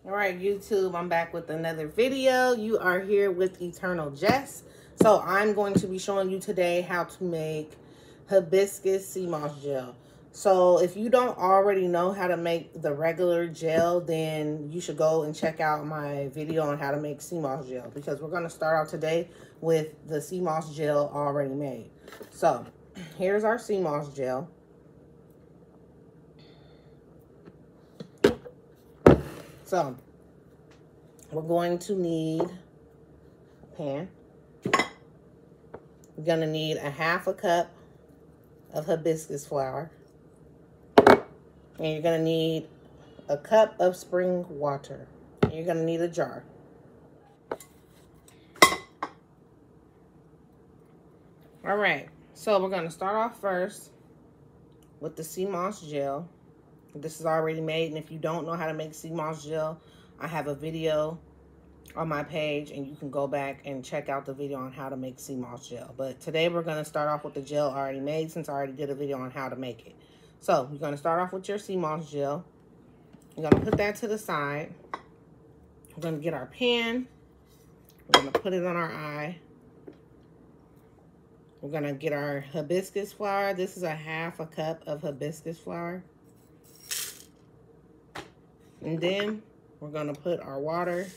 All right, YouTube, I'm back with another video. You are here with Eternal Jess. So I'm going to be showing you today how to make hibiscus sea moss gel. So if you don't already know how to make the regular gel, then you should go and check out my video on how to make sea moss gel, because we're going to start out today with the sea moss gel already made. So here's our sea moss gel. So we're going to need a pan. We're going to need a half a cup of hibiscus flower. And you're going to need a cup of spring water. And you're going to need a jar. All right, so we're going to start off first with the sea moss gel. This is already made, and if you don't know how to make sea moss gel, I have a video on my page, and you can go back and check out the video on how to make sea moss gel. But today we're going to start off with the gel already made, since I already did a video on how to make it. So you're going to start off with your sea moss gel. You're going to put that to the side. We're going to get our pan. We're going to put it on our eye. We're going to get our hibiscus flower. This is a half a cup of hibiscus flower. And then we're going to put our water,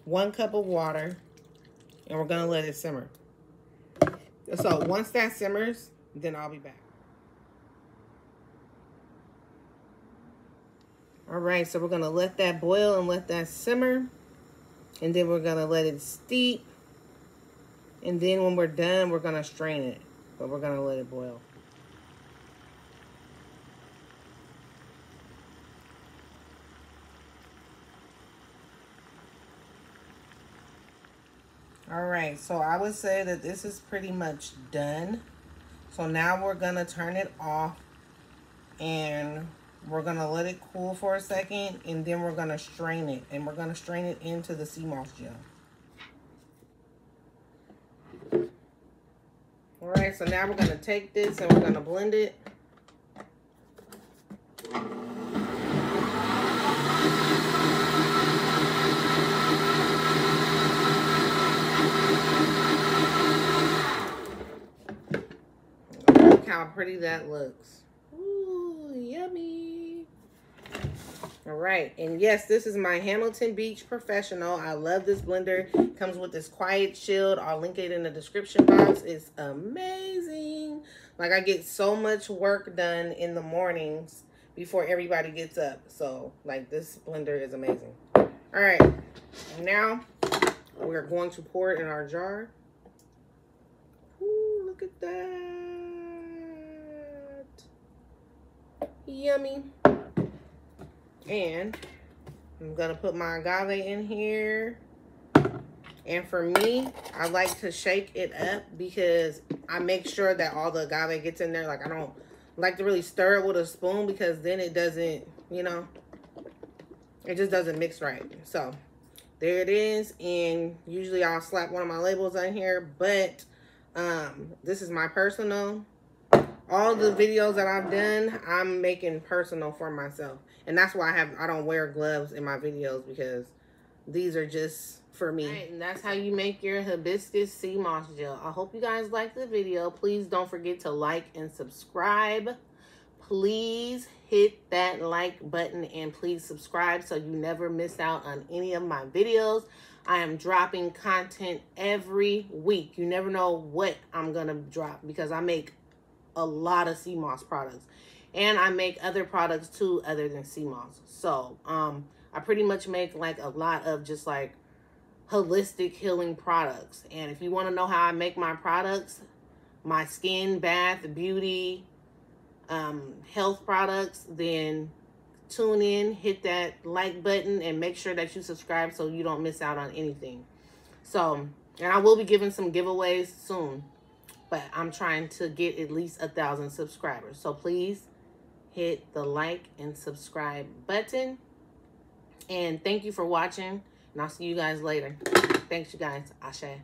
1 cup of water, and we're going to let it simmer. So once that simmers, then I'll be back. All right, so we're going to let that boil and let that simmer. And then we're going to let it steep. And then when we're done, we're going to strain it. But we're going to let it boil. All right, so I would say that this is pretty much done. So now we're gonna turn it off and we're gonna let it cool for a second, and then we're gonna strain it, and we're gonna strain it into the sea moss gel. All right, so now we're gonna take this and we're gonna blend it. How pretty that looks. Ooh, yummy. All right, and yes, this is my Hamilton Beach Professional. I love this blender. It comes with this quiet shield. I'll link it in the description box. It's amazing. Like, I get so much work done in the mornings before everybody gets up. So like, this blender is amazing. All right, now we're going to pour it in our jar. Ooh, look at that. Yummy. And I'm gonna put my agave in here. And for me, I like to shake it up because I make sure that all the agave gets in there. Like, I don't like to really stir it with a spoon, because then it doesn't, you know, it just doesn't mix right. So there it is. And usually I'll slap one of my labels on here, but this is my personal. All the videos that I've done, I'm making personal for myself. And that's why I don't wear gloves in my videos, because these are just for me. Right, and that's how you make your hibiscus sea moss gel. I hope you guys liked the video. Please don't forget to like and subscribe. Please hit that like button and please subscribe so you never miss out on any of my videos. I am dropping content every week. You never know what I'm gonna drop, because I make a lot of sea moss products, and I make other products too other than sea moss. So I pretty much make like a lot of just like holistic healing products. And if you want to know how I make my products, my skin, bath, beauty, health products, then tune in, hit that like button, and make sure that you subscribe so you don't miss out on anything. So, and I will be giving some giveaways soon, but I'm trying to get at least 1,000 subscribers. So please hit the like and subscribe button. And thank you for watching. And I'll see you guys later. Thanks, you guys. Ashe.